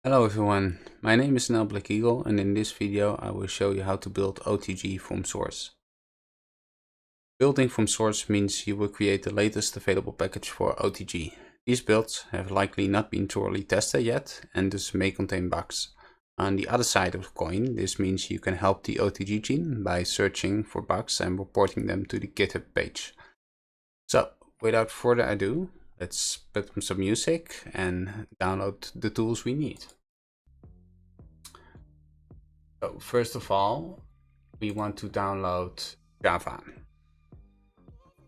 Hello everyone, my name is Black Eagle, and in this video I will show you how to build OTG from source. Building from source means you will create the latest available package for OTG. These builds have likely not been thoroughly tested yet and thus may contain bugs. On the other side of the coin, this means you can help the OTG team by searching for bugs and reporting them to the GitHub page. So without further ado, let's put some music and download the tools we need. So first of all, we want to download Java.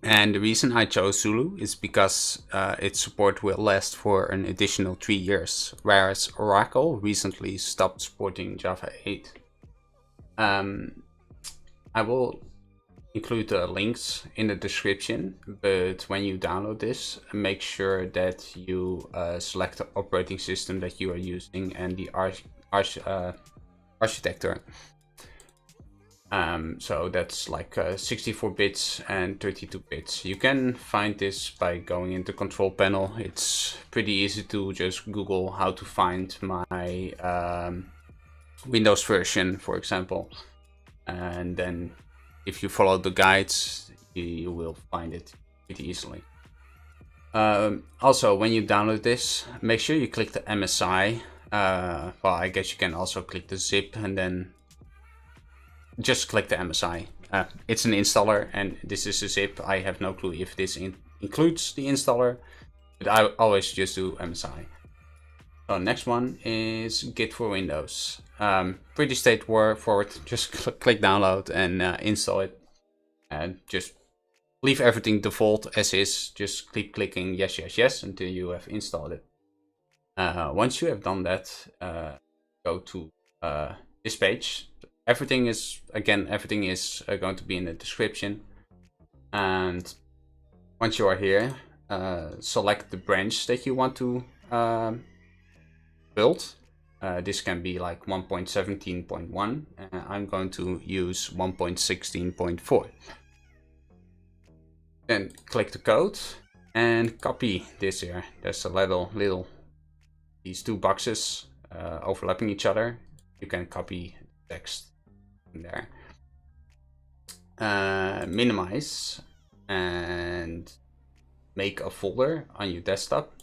And the reason I chose Zulu is because its support will last for an additional 3 years, whereas Oracle recently stopped supporting Java 8. I will include the links in the description, but when you download this, make sure that you select the operating system that you are using and the architecture. So that's like 64 bits and 32 bits. You can find this by going into control panel. It's pretty easy to just Google how to find my Windows version, for example. And then if you follow the guides, you will find it pretty easily. Also, when you download this, make sure you click the MSI. Well, I guess you can also click the zip and then just click the MSI. It's an installer and this is a zip. I have no clue if this includes the installer, but I always just do MSI. So next one is Git for Windows. Pretty straightforward. Just click download and install it. And just leave everything default as is. Just keep clicking yes, yes, yes until you have installed it. Once you have done that, go to this page. Everything is going to be in the description. And once you are here, select the branch that you want to build. This can be like 1.17.1. I'm going to use 1.16.4. Then click the code and copy this here. There's a little these two boxes overlapping each other. You can copy text in there. Minimize and make a folder on your desktop.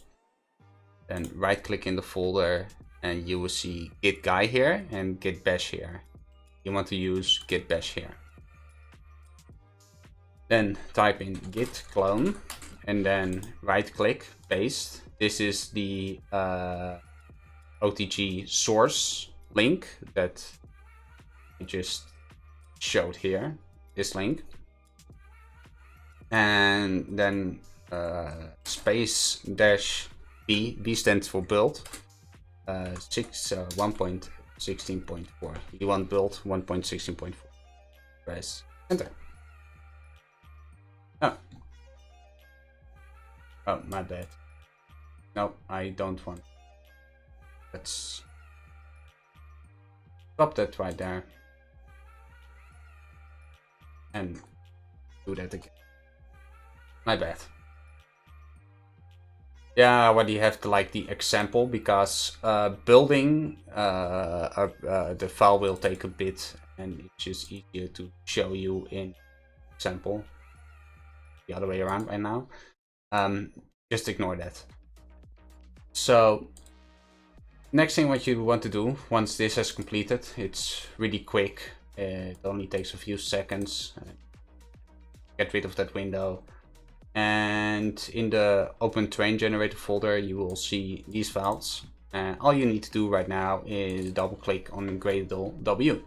Then right click in the folder and you will see Git Guy here and Git Bash here. You want to use Git Bash here. Then type in git clone and then right click, paste. This is the OTG source link that I just showed here, this link. And then space dash B, B stands for build, 1.16.4. You want build 1.16.4. Press enter. Oh, my bad. No, I don't want. Let's stop that right there. And do that again. My bad. Yeah, what do you have to like the example, because building the file will take a bit and it's just easier to show you in example. The other way around right now. Just ignore that. So next thing what you want to do once this has completed, it's really quick. It only takes a few seconds. Get rid of that window. And in the OpenterrainGenerator folder, you will see these files. And all you need to do right now is double click on Gradle W.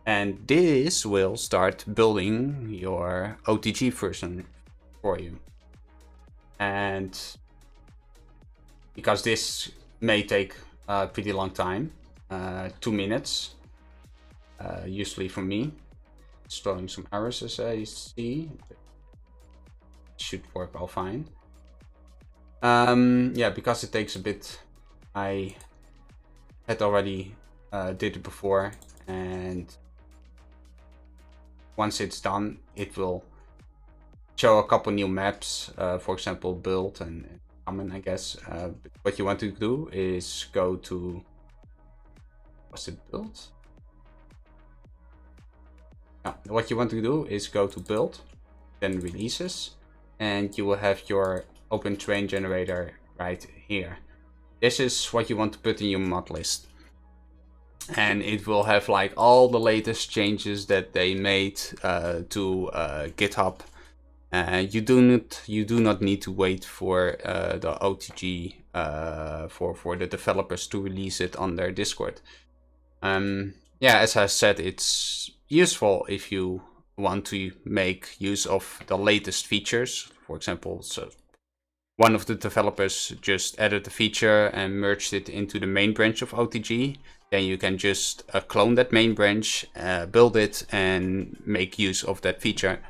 And this will start building your OTG version for you. And because this may take a pretty long time, 2 minutes, usually for me. It's throwing some errors as I see. It should work all fine. Yeah, because it takes a bit, I had already did it before, and once it's done, it will show a couple new maps, for example, build and common, I guess. What you want to do is go to Was it build? No, what you want to do is go to build, then releases, and you will have your OpenterrainGenerator right here. This is what you want to put in your mod list. And it will have like all the latest changes that they made to GitHub. You do not need to wait for the OTG for the developers to release it on their Discord. Yeah, as I said, it's useful if you want to make use of the latest features. For example, so one of the developers just added a feature and merged it into the main branch of OTG. Then you can just clone that main branch, build it, and make use of that feature.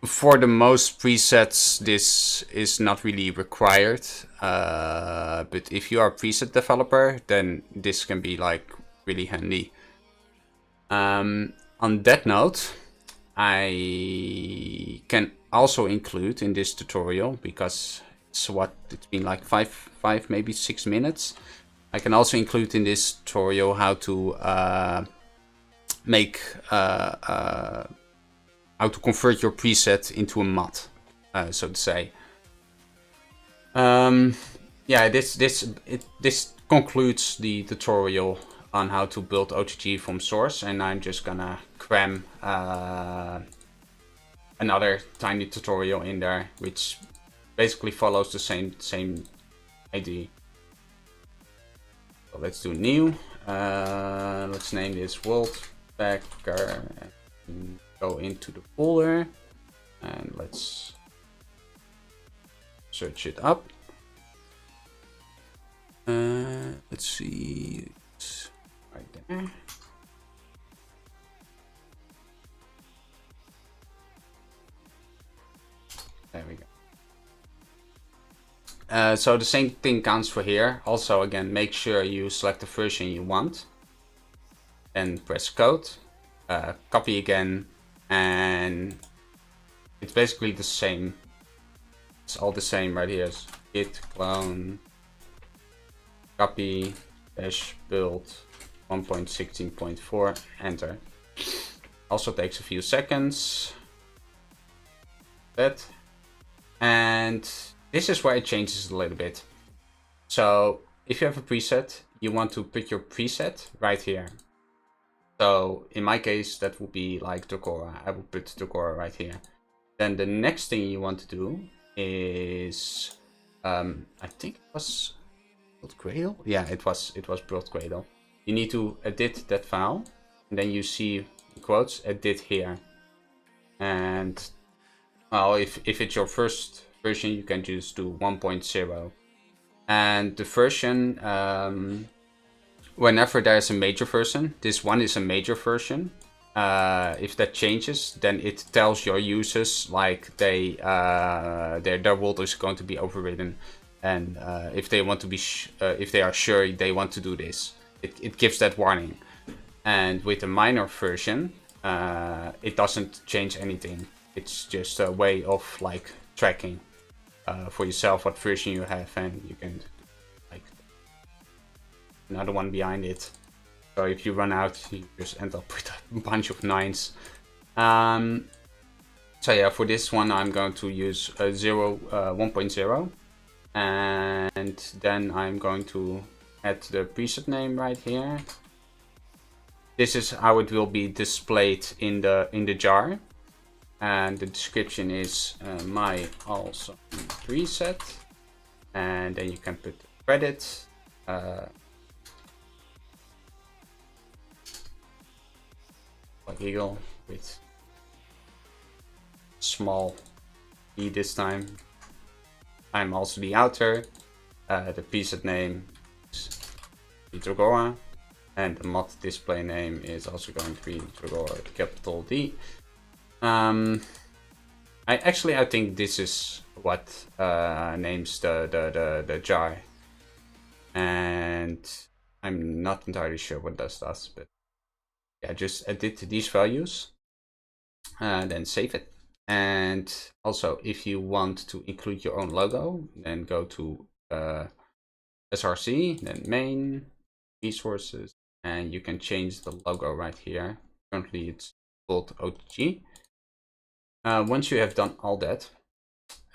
For the most presets, this is not really required. But if you are a preset developer, then this can be like really handy. On that note, I can also include in this tutorial, because it's been like five, maybe 6 minutes. I can also include in this tutorial how to how to convert your preset into a mod, so to say. Yeah, this concludes the tutorial on how to build OTG from source, and I'm just gonna cram another tiny tutorial in there, which basically follows the same idea. So let's do new. Let's name this World Packer. Go into the folder and let's search it up. Let's see, it's right there. There we go. So the same thing counts for here. Also, again, make sure you select the version you want. Then press code, copy again, and it's basically the same. It's all the same right here. Git clone, copy, dash build 1.16.4, enter. Also takes a few seconds. That. And this is where it changes a little bit. So if you have a preset, you want to put your preset right here. So in my case, that would be like Tokora. I will put Tokora right here. Then the next thing you want to do is, I think it was build Cradle. Yeah, it was build Cradle. You need to edit that file, and then you see quotes edit here. And well, if it's your first version, you can just do 1.0. And the version, whenever there's a major version, this one is a major version. If that changes, then it tells your users like their world is going to be overridden, and if they want to be if they are sure they want to do this, it gives that warning. And with a minor version, it doesn't change anything. It's just a way of like tracking for yourself what version you have, and you can like another one behind it. So if you run out, you just end up with a bunch of 9s. So yeah, for this one I'm going to use 1.0, and then I'm going to add the preset name right here. This is how it will be displayed in the jar, and the description is my awesome preset, and then you can put the credit. Like eagle with small e this time. I'm also the outer. The preset name is Dragora, and the mod display name is also going to be Dragora capital D. I think this is what names the jar, and I'm not entirely sure what this does, but yeah, just edit these values and then save it. And also, if you want to include your own logo, then go to src, then main, resources, and you can change the logo right here. Currently it's called OTG. Once you have done all that,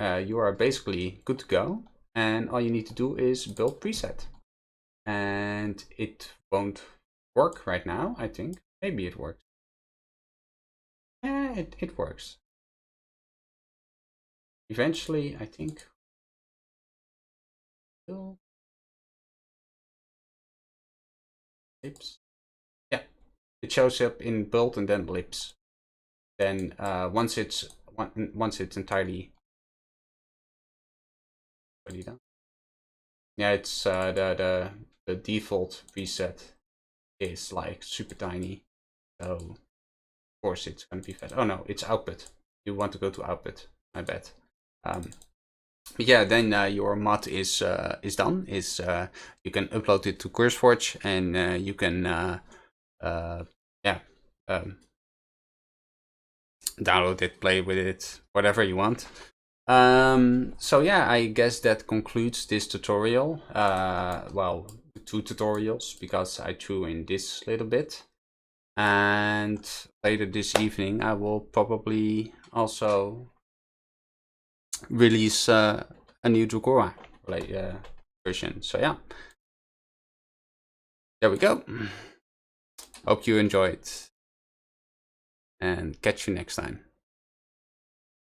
you are basically good to go, and all you need to do is build preset. And it won't work right now, I think. Maybe it works. Yeah, it works. Eventually, I think. Blips. Yeah, it shows up in build and then blips. Then once it's entirely done. Yeah, it's the default preset is like super tiny, so of course it's gonna be fat. Oh no, it's output. You want to go to output. My bad. Yeah, then your mod is done. You can upload it to CurseForge, and you can download it, play with it, whatever you want. So yeah, I guess that concludes this tutorial. Well, 2 tutorials, because I threw in this little bit. And later this evening, I will probably also release a new Dragora version. So yeah, there we go. Hope you enjoyed, and catch you next time.